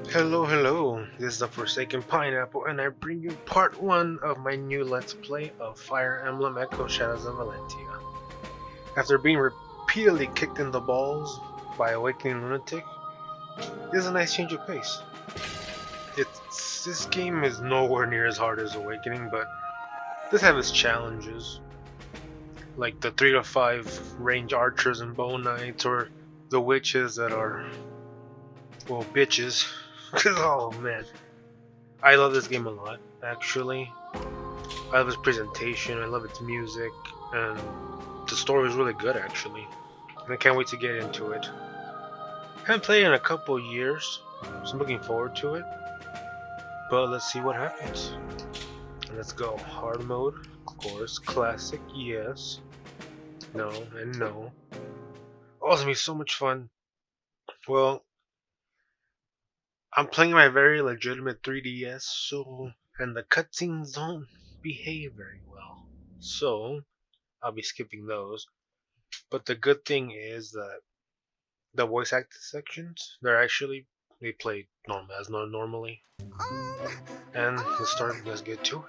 Hello, hello. This is the Forsaken Pineapple, and I bring you part 1 of my new Let's Play of Fire Emblem Echo Shadows of Valentia. After being repeatedly kicked in the balls by Awakening Lunatic, this is a nice change of pace. This game is nowhere near as hard as Awakening, but does have its challenges, like the 3 to 5 range archers and bow knights, or the witches that are, well, bitches. Oh man. I love this game a lot, actually. I love its presentation, I love its music, and the story is really good, actually. I can't wait to get into it. Haven't played in a couple years, so I'm looking forward to it. But let's see what happens. Let's go. Hard mode, of course. Classic, yes. No, and no. Oh, it's gonna be so much fun. Well, I'm playing my very legitimate 3DS, and the cutscenes don't behave very well. So, I'll be skipping those. But the good thing is that the voice acting sections, they play normal as normally. Um, And let's get to it.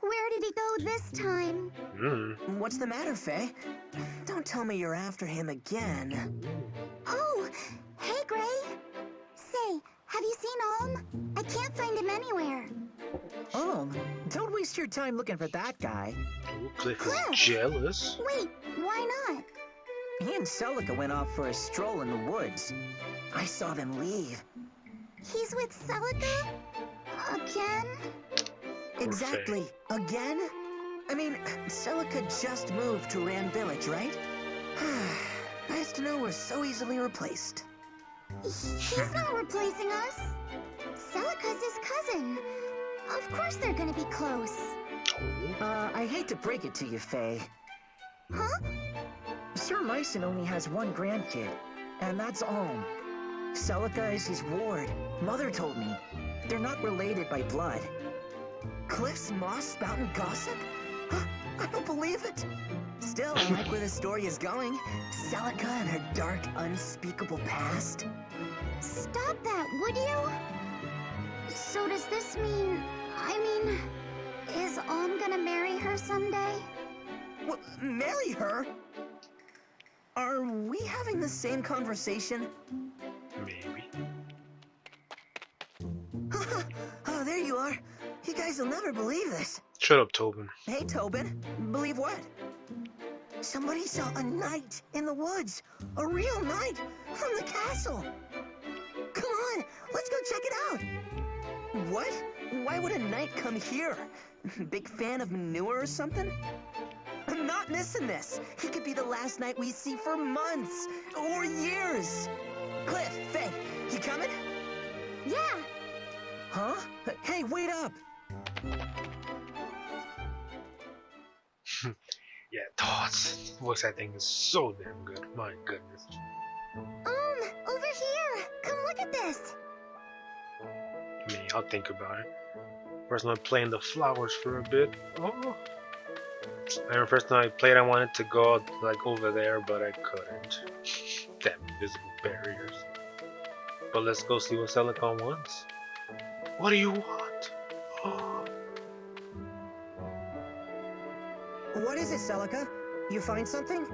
where did he go this time? Hmm. What's the matter, Faye? Don't tell me you're after him again. Oh, hey, Gray. Say, have you seen Olm? I can't find him anywhere. Oh, don't waste your time looking for that guy. Ooh, Cliff is Cliff! jealous. Wait, why not? He and Celica went off for a stroll in the woods. I saw them leave. He's with Celica? Again? Exactly. Again? I mean, Celica just moved to Rand Village, right? Nice to know we're so easily replaced. He's not replacing us. Celica's his cousin. Of course they're gonna be close. I hate to break it to you, Faye. Huh? Sir Myson only has one grandkid, and that's Alm. Celica is his ward. Mother told me. They're not related by blood. Cliff's moss spouting gossip? I don't believe it. Still, I like where the story is going. Celica and her dark, unspeakable past. Stop that, would you? So does this mean... is Olm gonna marry her someday? What, marry her? Are we having the same conversation? Maybe. Oh, there you are. You guys will never believe this. Shut up, Tobin. Hey, Tobin. Believe what? Somebody saw a knight in the woods. A real knight from the castle. Come on, let's go check it out. What? Why would a knight come here? Big fan of manure or something? I'm not missing this. He could be the last knight we see for months or years. Cliff, Faye, you coming? Yeah. Huh? Hey, wait up. Yeah, Todd's voice acting is so damn good. My goodness. Over here. Come look at this. Me, I'll think about it. First time I playing the flowers for a bit. Oh. I remember first time I played, I wanted to go like over there, but I couldn't. Damn invisible barriers. But let's go see what Celicon wants. What do you want? Oh. What is it, Celica? You find something?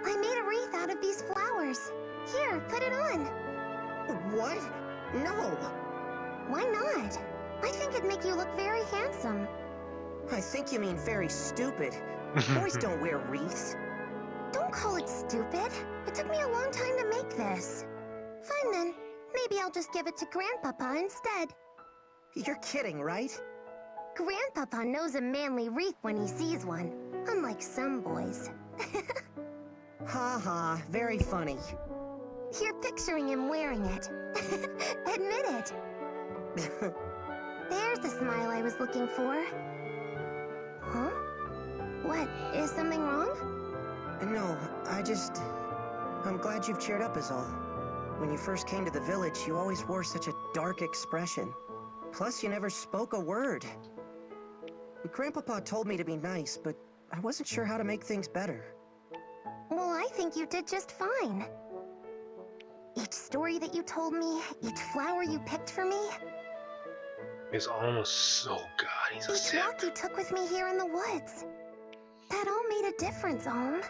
I made a wreath out of these flowers. Here, put it on. What? No. Why not? I think it'd make you look very handsome. I think you mean very stupid. Boys don't wear wreaths. Don't call it stupid. It took me a long time to make this. Fine then. Maybe I'll just give it to Grandpapa instead. You're kidding, right? Grandpapa knows a manly wreath when he sees one, unlike some boys. Ha ha, very funny. You're picturing him wearing it. Admit it. There's the smile I was looking for. Huh? What? Is something wrong? No, I'm glad you've cheered up is all. When you first came to the village, you always wore such a dark expression. Plus, you never spoke a word. Grandpapa told me to be nice, but I wasn't sure how to make things better. Well, I think you did just fine. Each story that you told me, each flower you picked for me, He's almost so good. He's a each simp. walk you took with me here in the woods. That all made a difference, Om.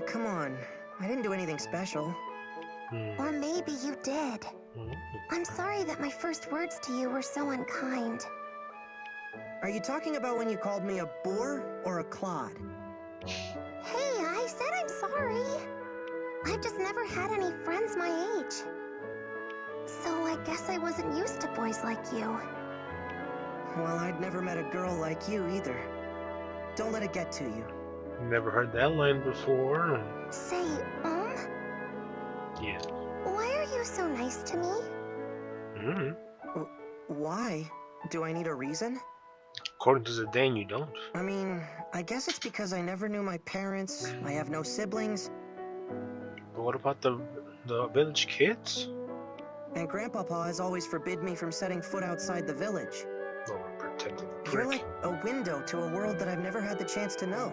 Come on, I didn't do anything special. Or maybe you did. I'm sorry that my first words to you were so unkind. Are you talking about when you called me a boor or a clod? Hey, I said I'm sorry. I've just never had any friends my age. So I guess I wasn't used to boys like you. Well, I'd never met a girl like you either. Don't let it get to you. Never heard that line before. Say, Yeah. why are you so nice to me? Why? Do I need a reason? According to Zidane, you don't. I mean, I guess it's because I never knew my parents, I have no siblings, But what about the village kids? and Grandpapa has always forbid me from setting foot outside the village. Oh, protected You're prick. like a window to a world that I've never had the chance to know.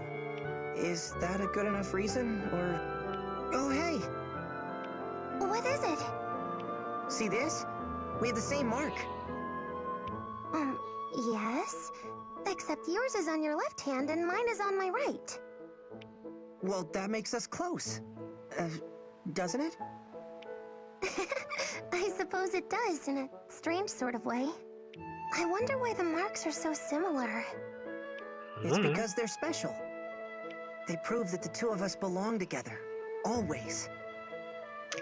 Is that a good enough reason, or... Oh, hey! What is it? See this? We have the same mark. Yes. Except yours is on your left hand and mine is on my right. Well, that makes us close. Doesn't it? I suppose it does, in a strange sort of way. I wonder why the marks are so similar. It's because they're special. They prove that the two of us belong together. Always.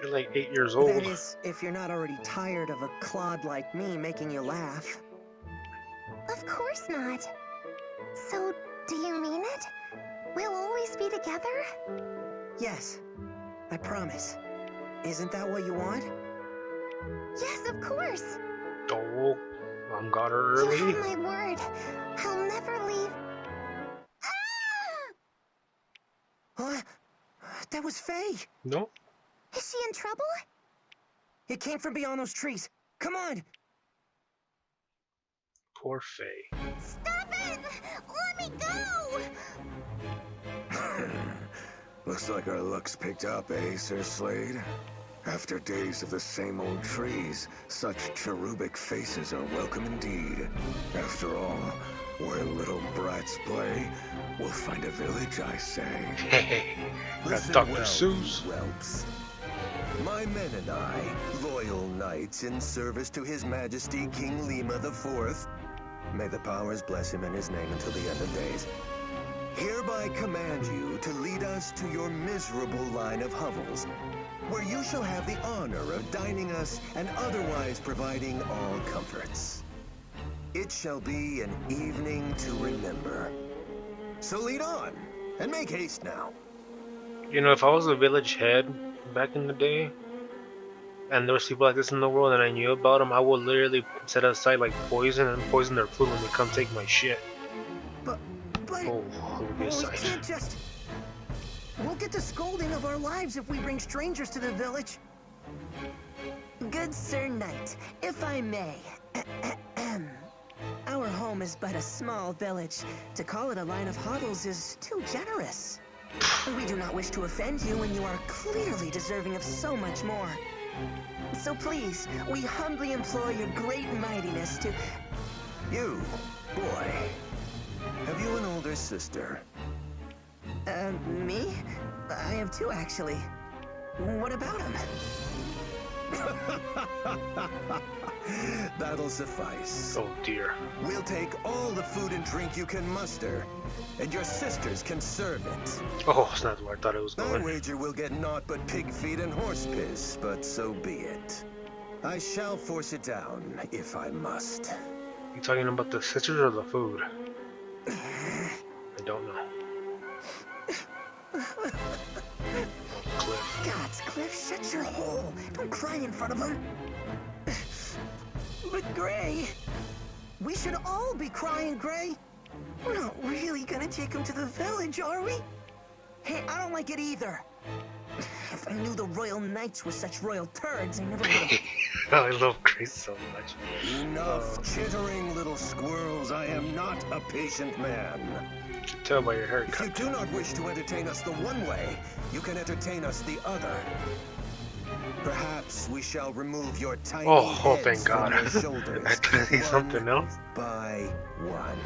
You're like 8 years old. That is, if you're not already tired of a clod like me making you laugh. Of course not. So, do you mean it? We'll always be together? Yes, I promise. Isn't that what you want? Yes, of course. Oh, Mom got her You early. have my word. I'll never leave. Ah! Huh? That was Faye. No? Is she in trouble? It came from beyond those trees. Come on. Poor Faye. Stop it! Let me go! Looks like our luck's picked up, eh, Sir Slade? After days of the same old trees, such cherubic faces are welcome indeed. After all, where little brats play, we'll find a village, I say. Hey, that's Listen Dr. well, Seuss. whelps. My men and I, loyal knights in service to His Majesty King Lima IV, may the powers bless him in his name until the end of days, hereby command you to lead us to your miserable line of hovels, where you shall have the honor of dining us and otherwise providing all comforts. It shall be an evening to remember. So lead on, and make haste now. You know, if I was a village head back in the day, and there was people like this in the world and I knew about them, I would literally set aside like poison and poison their food when they come take my shit. But Oh, look at we this can't side. just... We'll get the scolding of our lives if we bring strangers to the village. Good Sir Knight, if I may. Our home is but a small village. To call it a line of hovels is too generous. We do not wish to offend you when you are clearly deserving of so much more. So please, we humbly implore your great mightiness to... You, boy, have you an older sister? Me? I have two, actually. What about him? That'll suffice. Oh dear. We'll take all the food and drink you can muster, and your sisters can serve it. Oh, it's not where I thought it was I going. wager we'll get naught but pig feet and horse piss, but so be it. I shall force it down, if I must. You talking about the sisters or the food? I don't know. Cliff. Gods, Cliff, shut your hole. Don't cry in front of him. But Gray, we should all be crying, Gray. We're not really gonna take him to the village, are we? Hey, I don't like it either. If I knew the Royal Knights were such royal turds, I never would have... I love Grace so much. Enough chittering, little squirrels. I am not a patient man. You can tell by your If you haircut. do not wish to entertain us the one way, you can entertain us the other. Perhaps we shall remove your tiny Oh, heads thank from God. your shoulders. I could see something else. By one.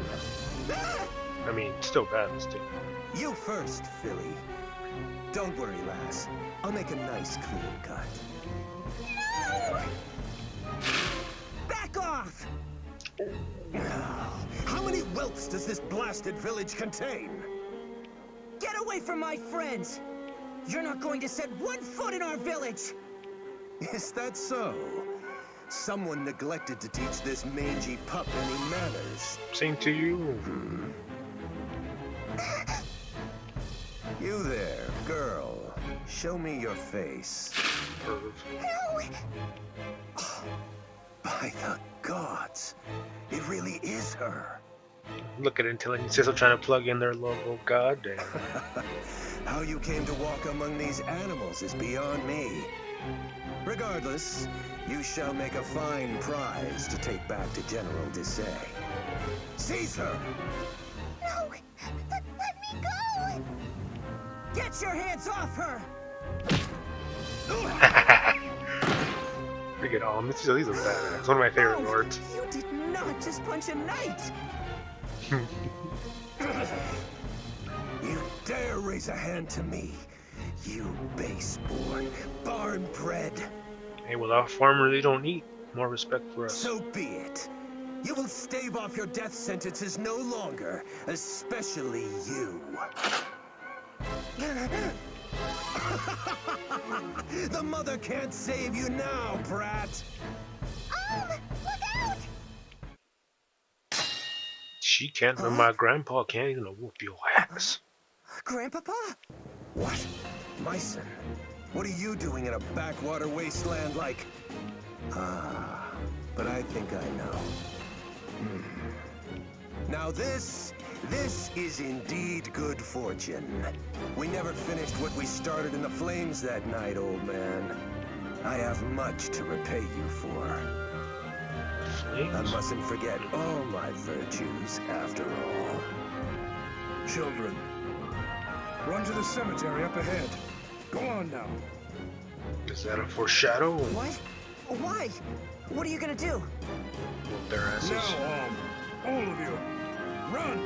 I mean, still bad, still. You first, Philly. Don't worry, lass. I'll make a nice clean cut. Back off! How many whelps does this blasted village contain? Get away from my friends! You're not going to set one foot in our village! Is that so? Someone neglected to teach this mangy pup any manners. Same to you. You there, girl. Show me your face. Perv. No! By the gods, it really is her. Look at intelligence. Still trying to plug in their logo. God damn. How you came to walk among these animals is beyond me. Regardless, you shall make a fine prize to take back to General Desai. Seize her! No! Let me go! Get your hands off her! Look at all. These are badass. One of my favorite No, lords. You did not just punch a knight! You dare raise a hand to me, you base-born, barn-bred. Hey, without farmers, they don't eat. More respect for us. So be it. You will stave off your death sentences no longer, especially you. The mother can't save you now, brat. Look out! She can't, but my grandpa can't even whoop your ass. Grandpapa? What? Myson, what are you doing in a backwater wasteland like... Ah, but I think I know. Now this is indeed good fortune. We never finished what we started in the flames that night, old man. I have much to repay you for. I Flames? mustn't forget all my virtues, after all. Children, run to the cemetery up ahead. Go on now. Is that a foreshadow? What? Why? What are you gonna do? Whoop their asses. Now, all of you, run!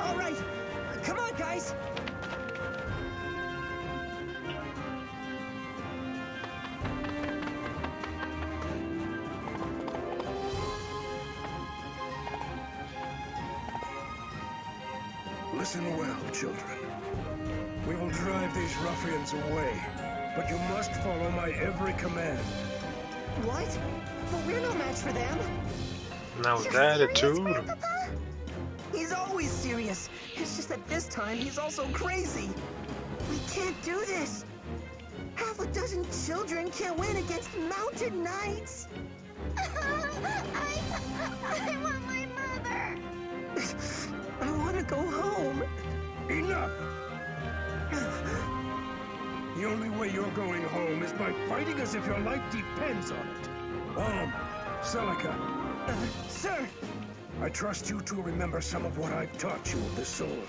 All right, come on, guys. Listen well, children. We will drive these ruffians away, but you must follow my every command. What? But we're no match for them. Now with You're serious, attitude. Grandpapa? He's always serious. It's just that this time he's also crazy. We can't do this. Half a dozen children can't win against mountain knights. I want my mother! I want to go home. Enough! The only way you're going home is by fighting as if your life depends on it. Celica, Sir, I trust you to remember some of what I've taught you of the sword.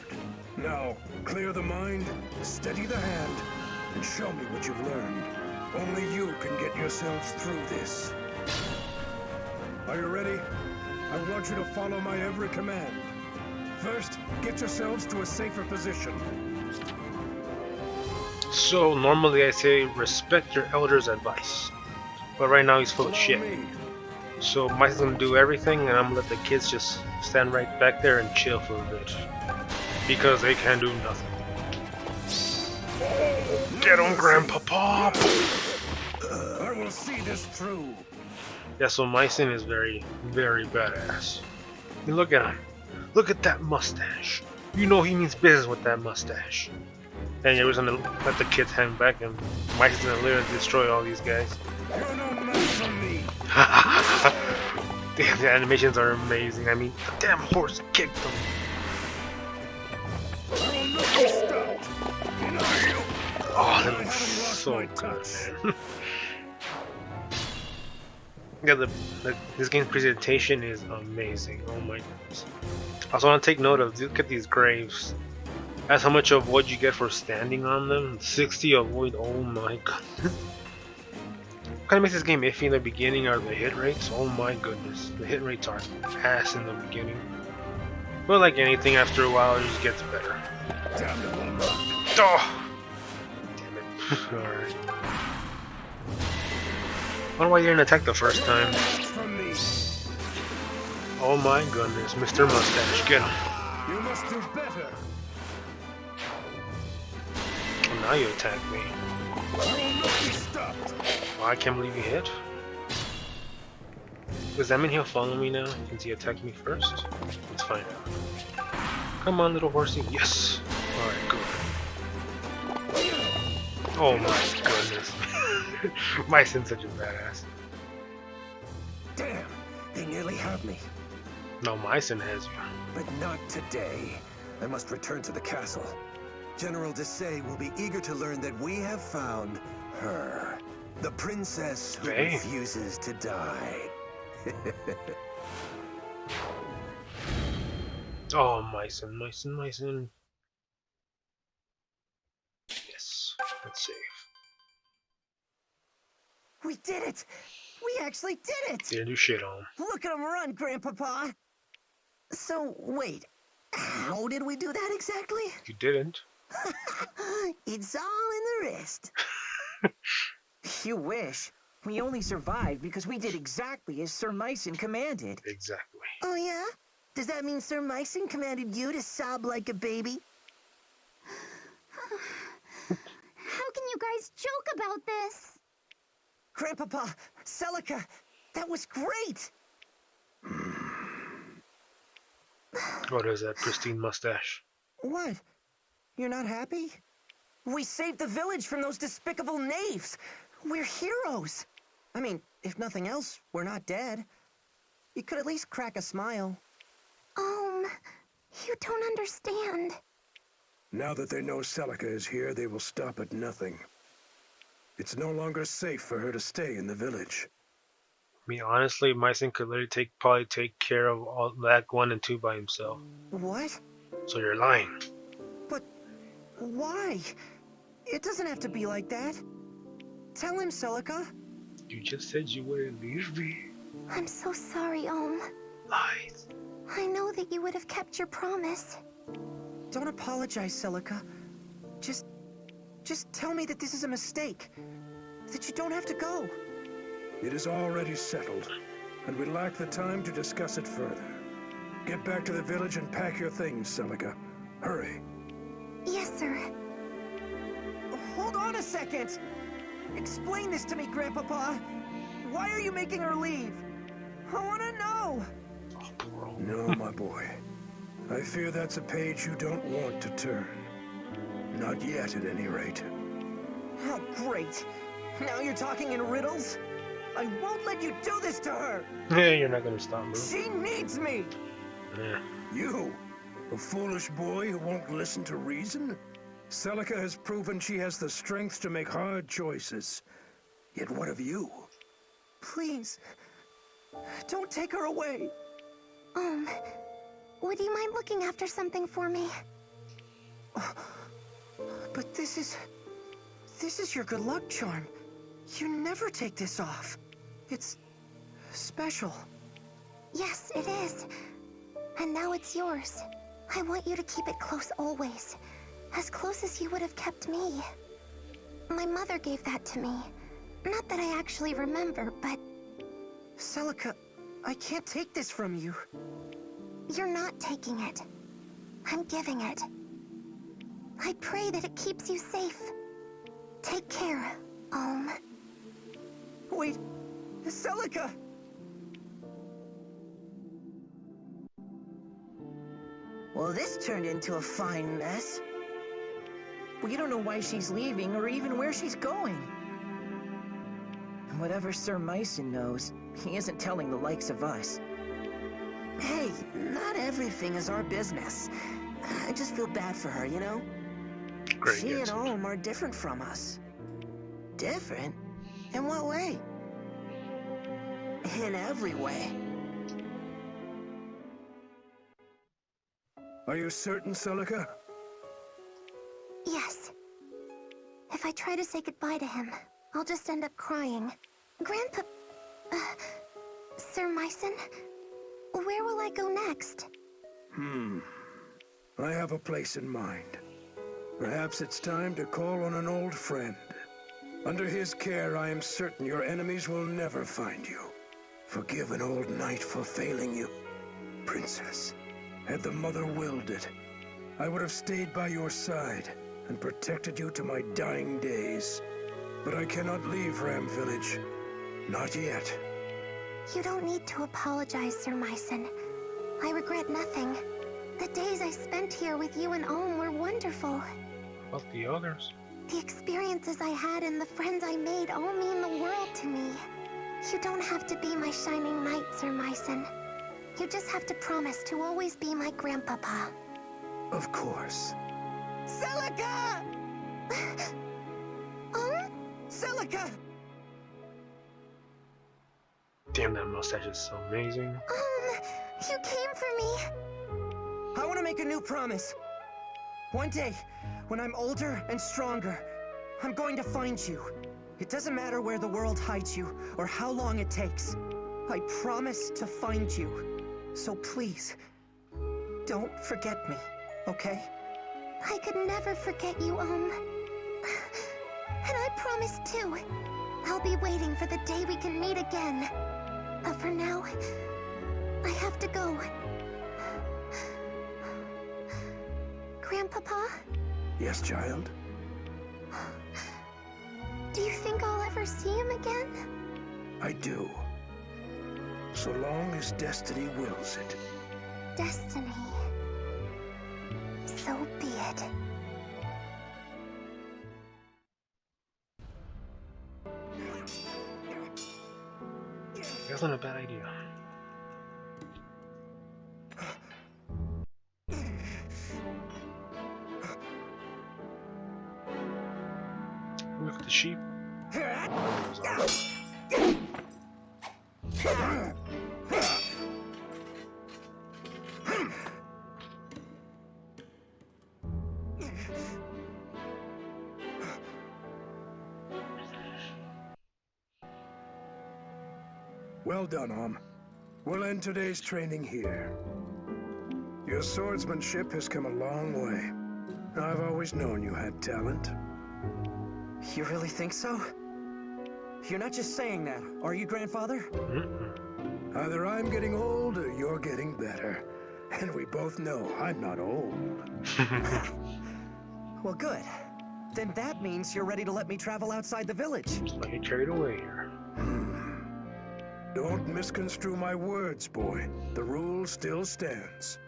Now, clear the mind, steady the hand, and show me what you've learned. Only you can get yourselves through this. Are you ready? I want you to follow my every command. First, get yourselves to a safer position. So normally I say respect your elders' advice, but right now he's full of Follow shit. me. So Mike's gonna do everything, and I'm gonna let the kids just stand right back there and chill for a bit, because they can do nothing. Get on, Grandpapa! I will see this through. Yeah, so Myson is very, very badass. And look at him. Look at that mustache. You know he means business with that mustache. And you're gonna let the kids hang back, and Mike's gonna literally destroy all these guys. You're no match for me. Damn, the animations are amazing. I mean, the damn horse kicked them. I will not be stopped. Oh, that I looks haven't lost so my good, touch. man. Yeah, this game's presentation is amazing. Oh my goodness. I also want to take note of, look at these graves. That's how much avoid you get for standing on them. 60 avoid. Oh my god. Kind of makes this game iffy in the beginning are the hit rates. Oh my goodness, the hit rates are ass in the beginning. But like anything, after a while, it just gets better. Oh! Damn it. Alright. I wonder why you didn't attack the first time. Oh my goodness, Mr. Mustache, get him. You must do better. Oh, now you attack me. You will not be stopped. Oh, I can't believe you hit. Does that mean he'll follow me now since he attacked me first? Let's find out. Come on, little horsey. Yes! Alright, good. Oh my goodness. My son's such a badass. Damn, they nearly had me. No, my son has you. But not today. I must return to the castle. General Desai will be eager to learn that we have found her. The princess who Hey. refuses to die. Oh, my son, my son, my son. Yes, that's safe. We did it! We actually did it! Didn't do shit on him. Look at him run, Grandpapa! So, wait. How did we do that exactly? You didn't. It's all in the wrist. You wish. We only survived because we did exactly as Sir Myson commanded. Exactly. Oh, yeah? Does that mean Sir Myson commanded you to sob like a baby? How can you guys joke about this? Grandpapa, Celica, that was great! What is that pristine mustache? What? You're not happy? We saved the village from those despicable knaves! We're heroes! I mean, if nothing else, we're not dead. You could at least crack a smile. You don't understand. Now that they know Celica is here, they will stop at nothing. It's no longer safe for her to stay in the village. I mean, honestly, my son could literally probably take care of all Act 1 and 2 by himself. What? So you're lying. But why? It doesn't have to be like that. Tell him, Celica. You just said you wouldn't leave me. I'm so sorry, Lies. I know that you would have kept your promise. Don't apologize, Celica. Just tell me that this is a mistake. That you don't have to go. It is already settled, and we lack the time to discuss it further. Get back to the village and pack your things, Celica. Hurry. Yes, sir. Hold on a second! Explain this to me, Grandpapa. Why are you making her leave? I want to know! Oh, bro. No, my boy. I fear that's a page you don't want to turn. Not yet, at any rate. Oh, great. Now you're talking in riddles? I won't let you do this to her! Yeah, you're not gonna stop me. She needs me! Yeah. You? A foolish boy who won't listen to reason? Celica has proven she has the strength to make hard choices. Yet what of you? Please, don't take her away. Would you mind looking after something for me? But this is your good luck charm. You never take this off. It's special. Yes, it is. And now it's yours. I want you to keep it close always. As close as you would have kept me. My mother gave that to me. Not that I actually remember, but... Celica, I can't take this from you. You're not taking it. I'm giving it. I pray that it keeps you safe. Take care, Alm. Wait, Celica! Well, this turned into a fine mess. We don't know why she's leaving or even where she's going. And whatever Sir Myson knows, he isn't telling the likes of us. Hey, not everything is our business. I just feel bad for her, you know? Great She and answer. Olm are different from us. Different? In what way? In every way. Are you certain, Celica? I try to say goodbye to him, I'll just end up crying. Grandpa... Sir Myson? Where will I go next? I have a place in mind. Perhaps it's time to call on an old friend. Under his care, I am certain your enemies will never find you. Forgive an old knight for failing you. Princess, had the mother willed it, I would have stayed by your side and protected you to my dying days. But I cannot leave Ram Village. Not yet. You don't need to apologize, Sir Myson. I regret nothing. The days I spent here with you and Ohm were wonderful. But the others? The experiences I had and the friends I made all mean the world to me. You don't have to be my shining knight, Sir Myson. You just have to promise to always be my grandpapa. Of course. Celica! Celica! Damn, that mustache is so amazing. You came for me. I want to make a new promise. One day, when I'm older and stronger, I'm going to find you. It doesn't matter where the world hides you or how long it takes. I promise to find you. So please, don't forget me, okay? I could never forget you, Ohm. And I promise too. I'll be waiting for the day we can meet again. But for now, I have to go. Grandpapa? Yes, child? Do you think I'll ever see him again? I do. So long as destiny wills it. Destiny. So be it. That's not a bad idea. With the sheep. Well done, Om. We'll end today's training here. Your swordsmanship has come a long way. I've always known you had talent. You really think so? You're not just saying that, are you, Grandfather? Either I'm getting old or you're getting better. And we both know I'm not old. Well, good. Then that means you're ready to let me travel outside the village. Just let you carried away here. Don't misconstrue my words, boy. The rule still stands.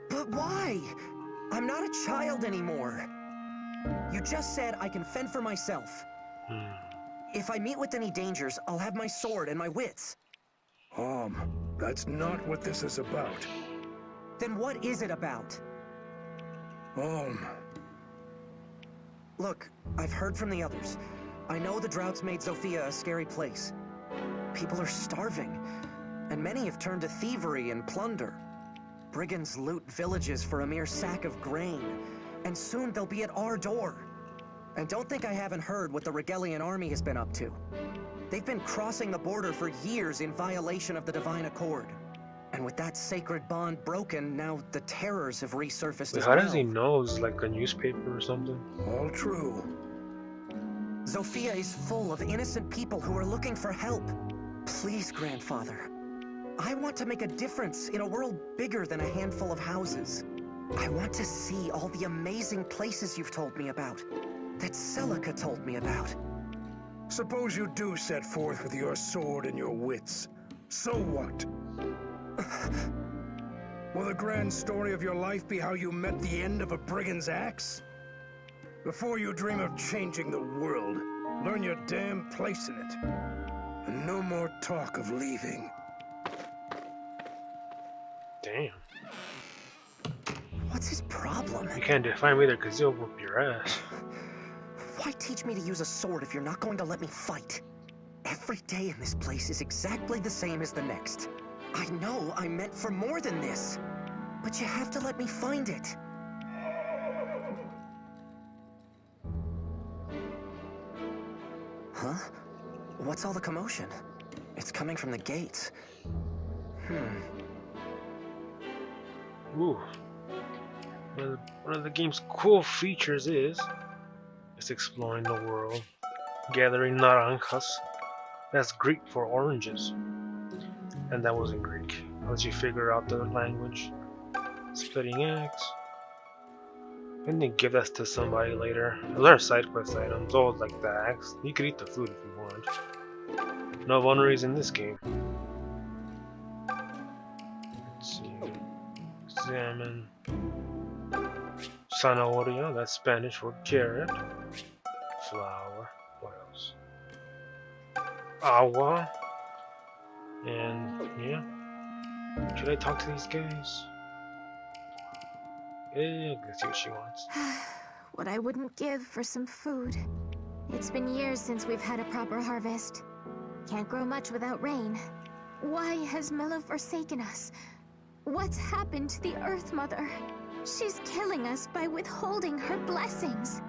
But why? I'm not a child anymore. You just said I can fend for myself. If I meet with any dangers, I'll have my sword and my wits. That's not what this is about. Then what is it about? Look, I've heard from the others. I know the drought's made Zofia a scary place. People are starving, and many have turned to thievery and plunder. Brigands loot villages for a mere sack of grain, and soon they'll be at our door. And don't think I haven't heard what the Regalian army has been up to. They've been crossing the border for years in violation of the Divine Accord. And with that sacred bond broken, now the terrors have resurfaced as How well. does he know? Is it like a newspaper or something? All true. Zofia is full of innocent people who are looking for help. Please, Grandfather. I want to make a difference in a world bigger than a handful of houses. I want to see all the amazing places you've told me about, that Celica told me about. Suppose you do set forth with your sword and your wits. So what? Will the grand story of your life be how you met the end of a brigand's axe? Before you dream of changing the world, learn your damn place in it. And no more talk of leaving. Damn. What's his problem? You can't define me either because he'll whoop your ass. Why teach me to use a sword if you're not going to let me fight? Every day in this place is exactly the same as the next. I know I'm meant for more than this, but you have to let me find it. Huh? What's all the commotion? It's coming from the gates. Ooh. One of the game's cool features is it's exploring the world, gathering naranjas. That's Greek for oranges. And that was in Greek. Once you figure out the language, splitting eggs. And then give that to somebody later. Those are side quest items, all like the axe. You could eat the food if you want. No vulneraries in this game. Let's see. Salmon. Zanahoria, that's Spanish for carrot. Flour. What else? Agua. And yeah. Should I talk to these guys? Yeah, let's see what she wants. What I wouldn't give for some food. It's been years since we've had a proper harvest. Can't grow much without rain. Why has Milla forsaken us? What's happened to the Earth Mother? She's killing us by withholding her blessings.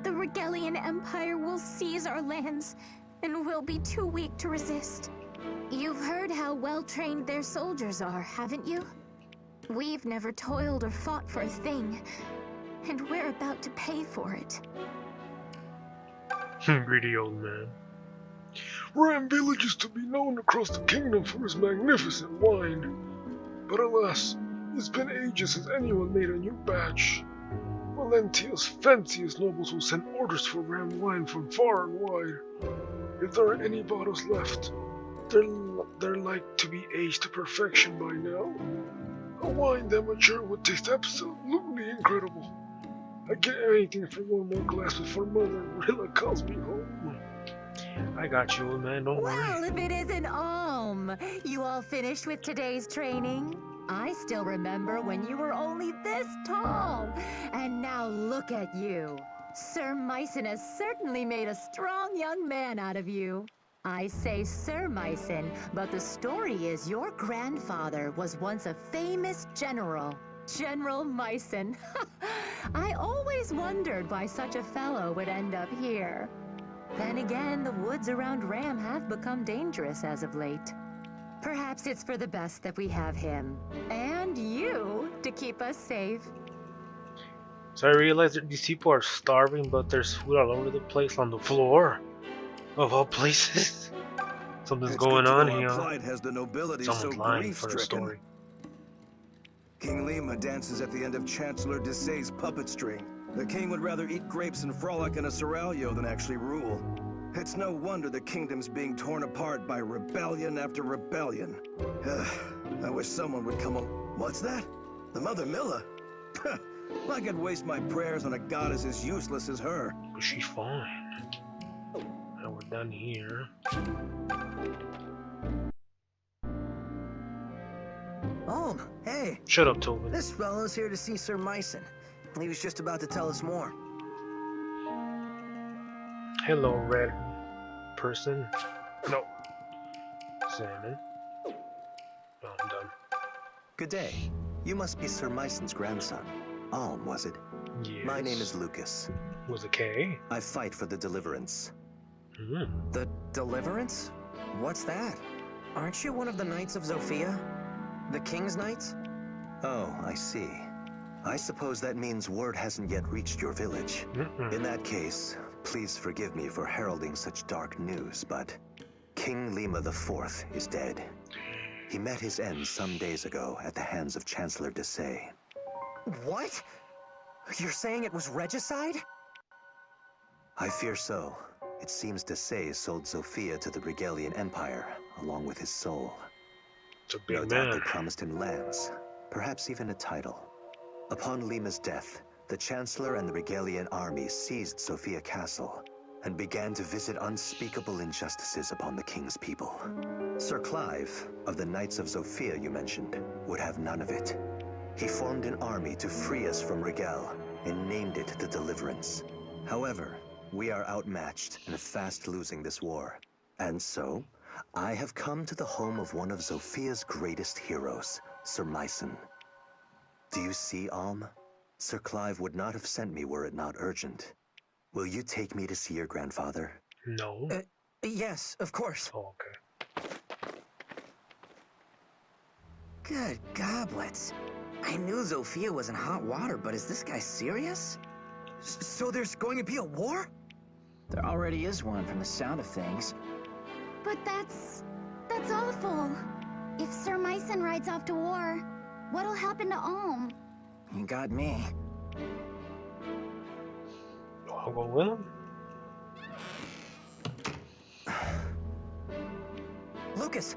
The Regalian Empire will seize our lands, and we'll be too weak to resist. You've heard how well-trained their soldiers are, haven't you? We've never toiled or fought for a thing, and we're about to pay for it. Greedy old man. Ram Village is to be known across the kingdom for its magnificent wine. But alas, it's been ages since anyone made a new batch. Valentia's fanciest nobles will send orders for ram wine from far and wide. If there are any bottles left, they're like to be aged to perfection by now. A wine that mature would taste absolutely incredible. I'd get anything for one more glass before Mother Rilla calls me home. I got you, old man, don't worry. Well, if it isn't you all finished with today's training? I still remember when you were only this tall. And now look at you. Sir Mycen has certainly made a strong young man out of you. I say Sir Mycen, but the story is your grandfather was once a famous general. General Mycen. I always wondered why such a fellow would end up here. Then again, the woods around Ram have become dangerous as of late. Perhaps it's for the best that we have him, and you, to keep us safe. So I realized that these people are starving, but there's food all over the place on the floor. Of all places. Something's going on here. Has the nobility Someone's so lying for the grief-stricken. story. King Lima dances at the end of Chancellor Desay's puppet string. The king would rather eat grapes and frolic in a seraglio than actually rule. It's no wonder the kingdom's being torn apart by rebellion after rebellion. I wish someone would come on. What's that? The Mother Milla? I could waste my prayers on a goddess as useless as her. But she's fine. Now we're done here. Oh, hey. Shut up, Tobin. This fellow's here to see Sir Mycen. He was just about to tell us more. Hello, red person. No. Salmon. Oh, I'm done. Good day. You must be Sir Mycen's grandson. Alm, was it? Yes. My name is Lucas. Was it K? I fight for the Deliverance. The Deliverance? What's that? Aren't you one of the Knights of Zofia? The King's Knights? Oh, I see. I suppose that means word hasn't yet reached your village. In that case, please forgive me for heralding such dark news, but King Lima IV is dead. He met his end some days ago at the hands of Chancellor Desay. What? You're saying it was regicide? I fear so. It seems Desay sold Zofia to the Regalian Empire, along with his soul. It's a big No doubt man. they promised him lands, perhaps even a title. Upon Lima's death, the Chancellor and the Regalian army seized Zofia Castle and began to visit unspeakable injustices upon the king's people. Sir Clive, of the Knights of Zofia you mentioned, would have none of it. He formed an army to free us from Regal and named it the Deliverance. However, we are outmatched and fast losing this war. And so, I have come to the home of one of Zofia's greatest heroes, Sir Mycen. Do you see, Alm? Sir Clive would not have sent me were it not urgent. Will you take me to see your grandfather? No. Yes, of course. Oh, okay. Good goblets. I knew Zofia was in hot water, but is this guy serious? So there's going to be a war? There already is one from the sound of things. But that's awful. If Sir Myson rides off to war, what'll happen to Alm? You got me. I'll go with him. Lucas,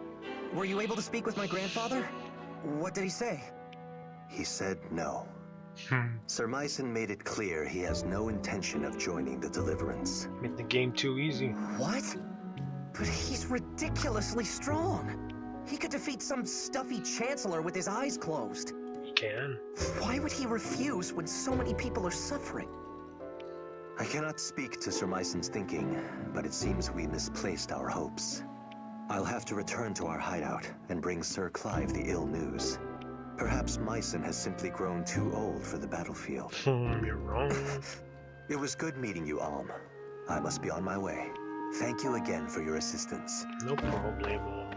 were you able to speak with my grandfather? What did he say? He said no. Sir Myson made it clear he has no intention of joining the Deliverance. Made the game too easy. What? But he's ridiculously strong. He could defeat some stuffy chancellor with his eyes closed. He can. Why would he refuse when so many people are suffering? I cannot speak to Sir Myson's thinking, but it seems we misplaced our hopes. I'll have to return to our hideout and bring Sir Clive the ill news. Perhaps Myson has simply grown too old for the battlefield. You're wrong. It was good meeting you, Alm. I must be on my way. Thank you again for your assistance. No problemo.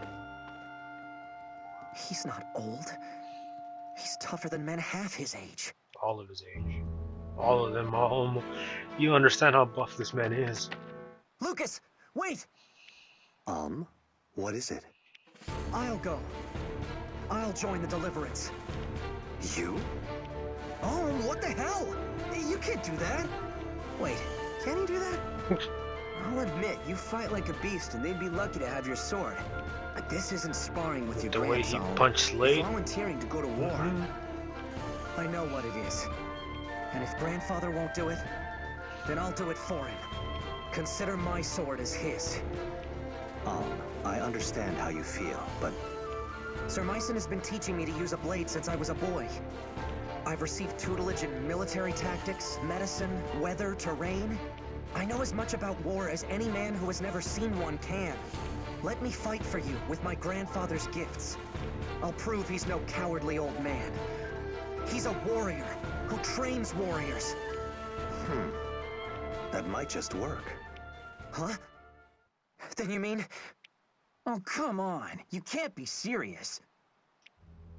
He's not old. He's tougher than men half his age. All of his age. All of them. All. You understand how buff this man is. Lucas, wait! What is it? I'll go. I'll join the Deliverance. You? Oh, what the hell? You can't do that. Wait, can he do that? I'll admit, you fight like a beast and they'd be lucky to have your sword. But this isn't sparring with your The way he grandson. punched Slade. You're volunteering to go to war. I know what it is. And if grandfather won't do it, then I'll do it for him. Consider my sword as his. I understand how you feel, but Sir Myson has been teaching me to use a blade since I was a boy. I've received tutelage in military tactics, medicine, weather, terrain. I know as much about war as any man who has never seen one can. Let me fight for you with my grandfather's gifts. I'll prove he's no cowardly old man. He's a warrior who trains warriors. that might just work. Huh? Then you mean... Oh, come on. You can't be serious.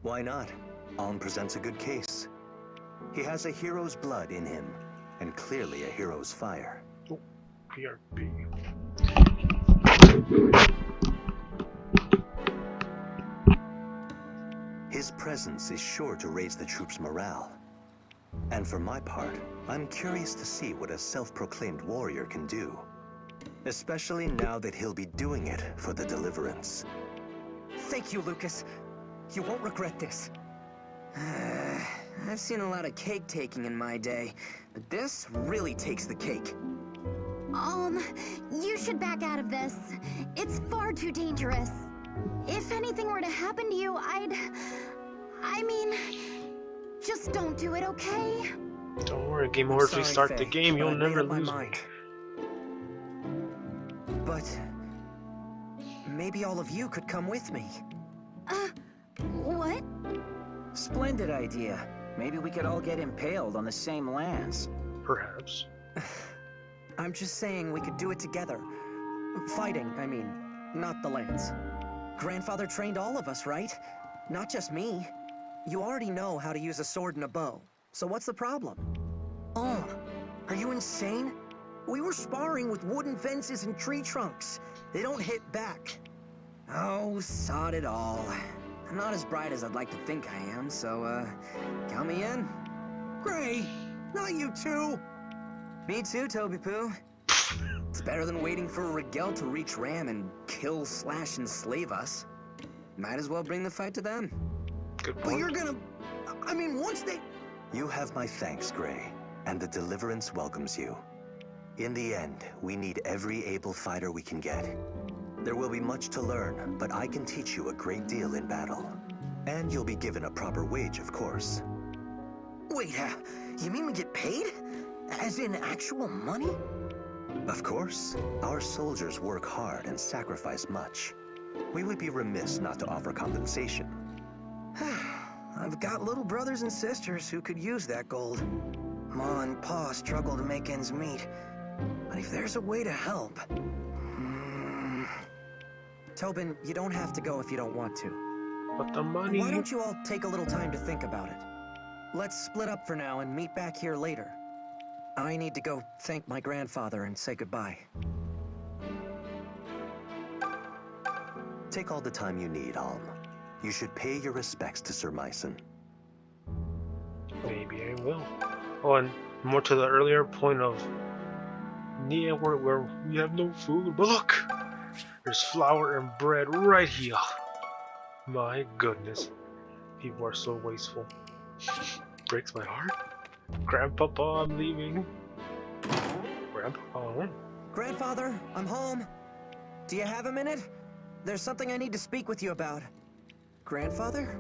Why not? Alm presents a good case. He has a hero's blood in him, and clearly a hero's fire. Oh, PRP. His presence is sure to raise the troops' morale. And for my part, I'm curious to see what a self-proclaimed warrior can do. Especially now that he'll be doing it for the Deliverance. Thank you, Lucas. You won't regret this. I've seen a lot of cake taking in my day, but this really takes the cake. You should back out of this. It's far too dangerous. If anything were to happen to you, I mean, just don't do it, okay? Don't worry, game over. If we start the game, you'll never lose me. But maybe all of you could come with me. What? Splendid idea. Maybe we could all get impaled on the same lands. Perhaps. I'm just saying we could do it together. Fighting, I mean, not the lands. Grandfather trained all of us, right? Not just me. You already know how to use a sword and a bow. So what's the problem? Oh, are you insane? We were sparring with wooden fences and tree trunks. They don't hit back. Oh, sod it all. I'm not as bright as I'd like to think I am, so, count me in. Gray, not you too. Me too, Toby Poo. It's better than waiting for Rigel to reach Ram and kill, slash, and slave us. Might as well bring the fight to them. Good point. But you're gonna... I mean, once they... You have my thanks, Gray, and the Deliverance welcomes you. In the end, we need every able fighter we can get. There will be much to learn, but I can teach you a great deal in battle. And you'll be given a proper wage, of course. Wait, you mean we get paid? As in actual money? Of course. Our soldiers work hard and sacrifice much. We would be remiss not to offer compensation. I've got little brothers and sisters who could use that gold. Ma and Pa struggle to make ends meet. But if there's a way to help, Tobin, you don't have to go if you don't want to. But the money... Why don't you all take a little time to think about it? Let's split up for now and meet back here later. I need to go thank my grandfather and say goodbye. Take all the time you need, Alm. You should pay your respects to Sir Myson. Maybe I will. Oh, and more to the earlier point of... Yeah, where we have no food. But look! There's flour and bread right here. My goodness. People are so wasteful. Breaks my heart. Grandpapa, I'm leaving. Grandpapa. Grandfather, I'm home. Do you have a minute? There's something I need to speak with you about. Grandfather?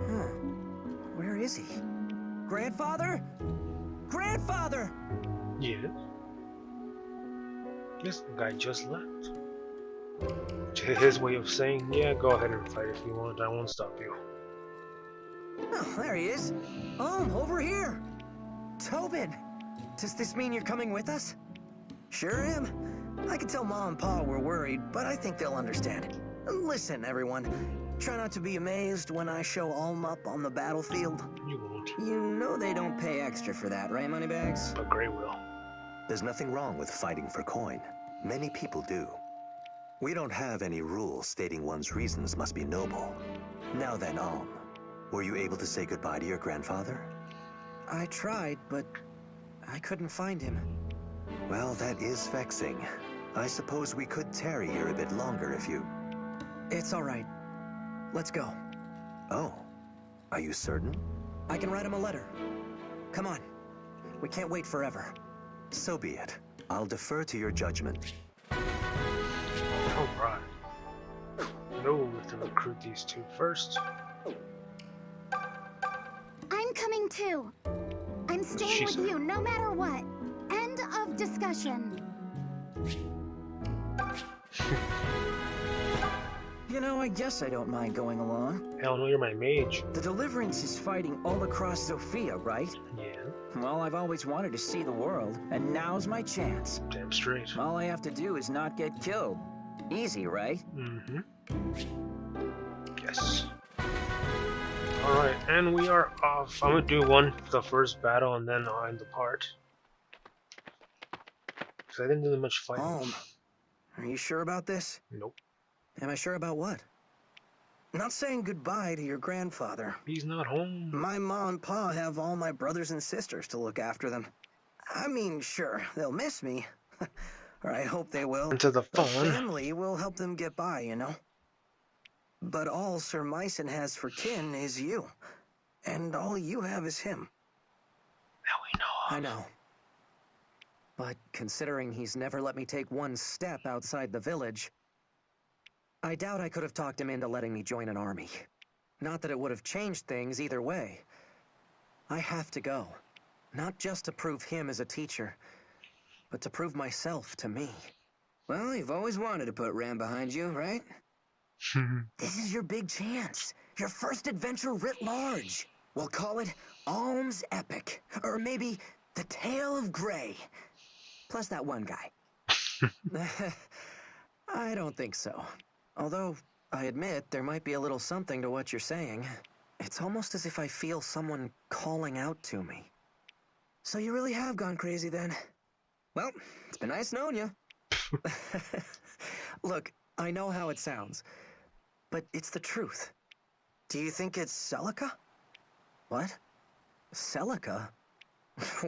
Huh. Where is he? Grandfather? Grandfather! Yes. This guy just left. His way of saying, yeah, go ahead and fight if you want. I won't stop you. Oh, there he is. Over here. Tobin, does this mean you're coming with us? Sure am. I can tell Mom and Pa we're worried, but I think they'll understand. Listen, everyone. Try not to be amazed when I show Alm up on the battlefield. You won't. You know they don't pay extra for that, right, Moneybags? But Gray will. There's nothing wrong with fighting for coin. Many people do. We don't have any rules stating one's reasons must be noble. Now then, Alm, were you able to say goodbye to your grandfather? I tried, but I couldn't find him. Well, that is vexing. I suppose we could tarry here a bit longer if you... It's all right. Let's go. Oh, are you certain? I can write him a letter. Come on. We can't wait forever. So be it. I'll defer to your judgment. Alright. No, we have to recruit these two first. I'm coming too. I'm staying with you no matter what. End of discussion. You know, I guess I don't mind going along. Hell no, you're my mage. The Deliverance is fighting all across Sophia, right? Yeah. Well, I've always wanted to see the world, and now's my chance. Damn straight. All I have to do is not get killed. Easy, right? Mm-hmm. Yes. Alright, and we are off. I'm gonna do the first battle, and then I'll end the part. Because I didn't do much fighting. Are you sure about this? Nope. Am I sure about what? Not saying goodbye to your grandfather. He's not home. My mom and pa have all my brothers and sisters to look after them. I mean, sure, they'll miss me. Or I hope they will. Into the phone. Family will help them get by, you know? But all Sir Myson has for kin is you. And all you have is him. That we know of. I know. But considering he's never let me take one step outside the village, I doubt I could have talked him into letting me join an army. Not that it would have changed things either way. I have to go. Not just to prove him as a teacher, but to prove myself to me. Well, you've always wanted to put Ram behind you, right? This is your big chance. Your first adventure writ large. We'll call it Alm's Epic. Or maybe The Tale of Gray. Plus that one guy. I don't think so. Although, I admit there might be a little something to what you're saying. It's almost as if I feel someone calling out to me. So you really have gone crazy then? Well, it's been nice knowing you. Look, I know how it sounds, but it's the truth. Do you think it's Celica? What? Celica?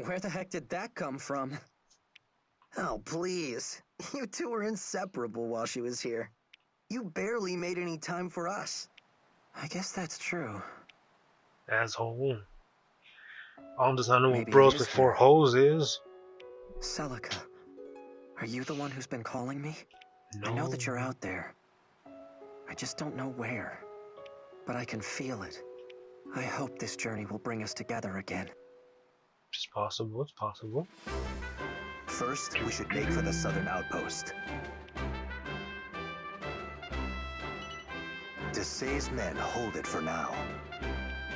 Where the heck did that come from? Oh, please. You two were inseparable while she was here. You barely made any time for us. I guess that's true. Asshole. Alm does not know what Maybe bros it is before her. hoes is. Celica, are you the one who's been calling me? No. I know that you're out there. I just don't know where. But I can feel it. I hope this journey will bring us together again. It's possible, it's possible. First, we should make for the southern outpost. Desai's men hold it for now.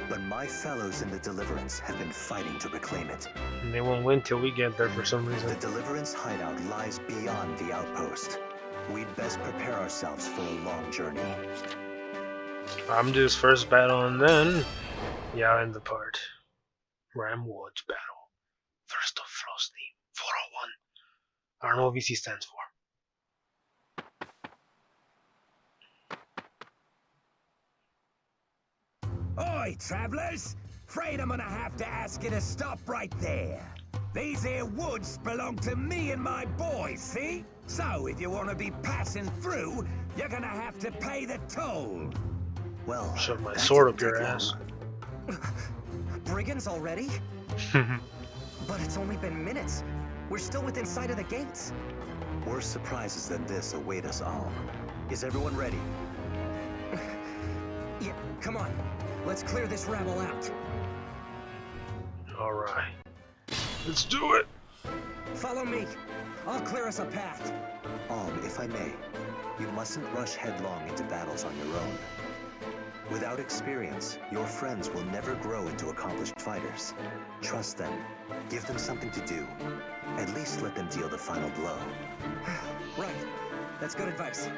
But my fellows in the Deliverance have been fighting to reclaim it. And they won't win till we get there for some reason. The Deliverance hideout lies beyond the outpost. we'd best prepare ourselves for a long journey. I'm do his first battle and then, yeah, I'll end the part. Ramwoods battle. First of Frost Theme. 401. I don't know what VC stands for. Oi, travellers! Afraid I'm gonna have to ask you to stop right there. These here woods belong to me and my boys, see? So, if you want to be passing through, you're gonna have to pay the toll. Well, Shove my that sword didn't up your take ass. Brigands already? But it's only been minutes. We're still within sight of the gates. Worse surprises than this await us all. Is everyone ready? Yeah, come on. Let's clear this rabble out. Alright. Let's do it! Follow me. I'll clear us a path. If I may, you mustn't rush headlong into battles on your own. Without experience, your friends will never grow into accomplished fighters. Trust them. Give them something to do. At least let them deal the final blow. Right. That's good advice.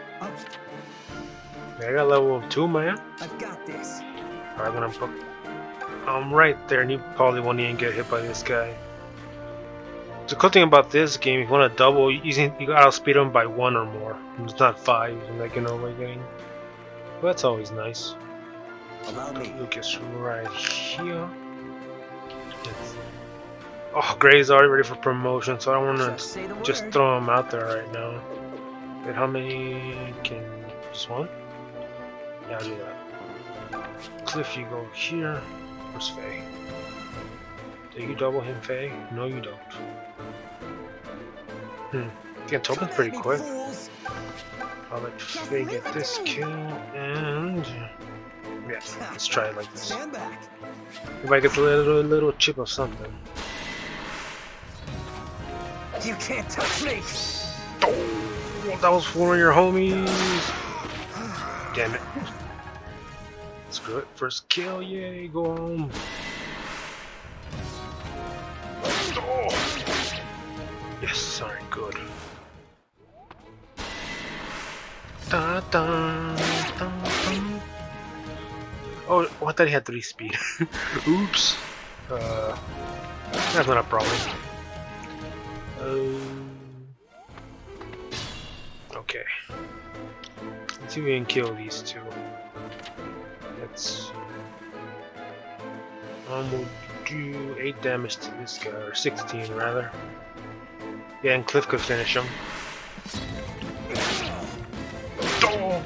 Yeah, I got level 2, man. I've got this. Alright, then I'm right there, and you probably won't even get hit by this guy. The cool thing about this game, if you want to double, you gotta outspeed him by 1 or more. It's not 5, like in Awakening. But that's always nice. Allow me. Lucas right here. Oh, Gray's already ready for promotion, so I don't want to just throw him out there right now. Wait, how many can... just one? Yeah, I'll do that. Cliff, you go here. Where's Faye? Do you double him, Faye? No, you don't. Yeah, Tobin's pretty quick. I'll let Faye get this kill, and... yeah, let's try it like this. If I get a little chip of something. You can't touch me! Oh, that was one of your homies! Damn it. Screw it. First kill, yay, go home. Oh. Yes, alright, good. Da, da, da, da. Oh, I thought he had 3 speed. Oops. That's not a problem. Okay. Let's see if we can kill these two. Let's see. We'll do 8 damage to this guy, or 16 rather. Yeah, and Cliff could finish him. Oh!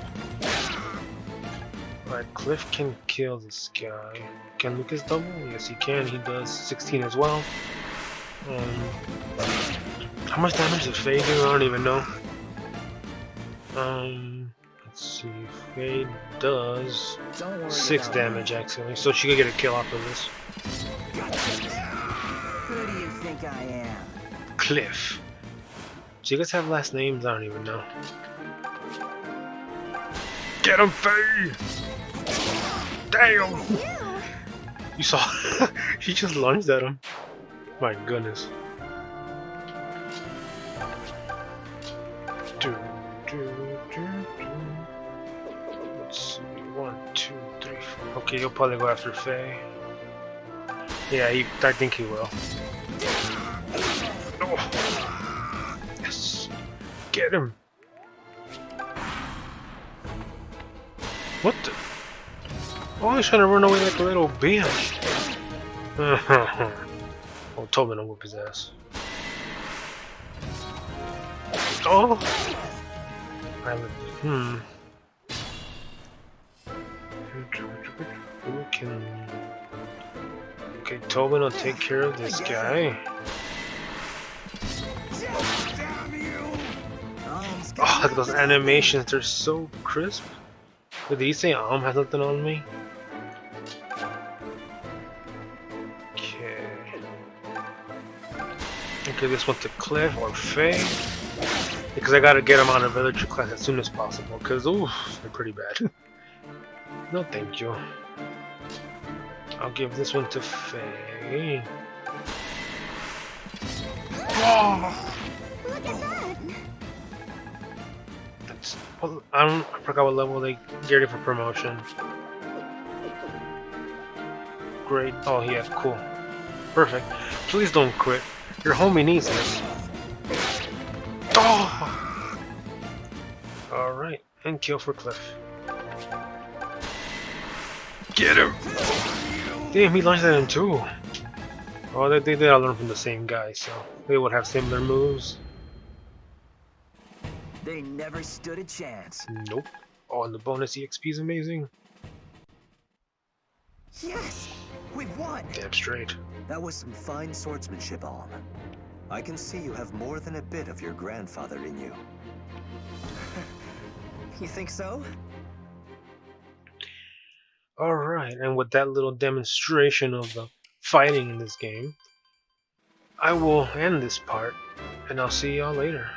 Alright, Cliff can kill this guy. Can Lucas double? Yes, he can. He does 16 as well. How much damage does Faye do? I don't even know. Let's see. Faye does 6 damage actually, so she could get a kill off of this. Who do you think I am? Cliff. Do you guys have last names? I don't even know. Get him, Faye! Damn! You saw? He just lunged at him. My goodness. Let's see. 1, 2, 3, 4. Okay, he'll probably go after Faye. Yeah, I think he will. Oh. Yes. Get him. What the? Oh, he's trying to run away like a little bitch. Oh, Tobin will whoop his ass. Oh! Who can... Okay, Tobin will take care of this guy. Oh, those animations, they're so crisp. Did he say has nothing on me? Okay. Okay, this one to Cliff or Faye. Because I gotta get him out of villager class as soon as possible. Because, oof, they're pretty bad. No, thank you. I'll give this one to Faye. Oh. Look at that! I forgot what level they geared it for promotion. Great. Oh yeah, cool. Perfect. Please don't quit. Your homie needs this. Oh! Alright, and kill for Cliff. Get him! Damn, he launched at him too. Oh, they did all learn from the same guy, so they would have similar moves. They never stood a chance. Nope. Oh, and the bonus EXP is amazing. Yes! We've won! Damn straight. That was some fine swordsmanship, Alm. I can see you have more than a bit of your grandfather in you. You think so? Alright, and with that little demonstration of the fighting in this game, I will end this part, and I'll see y'all later.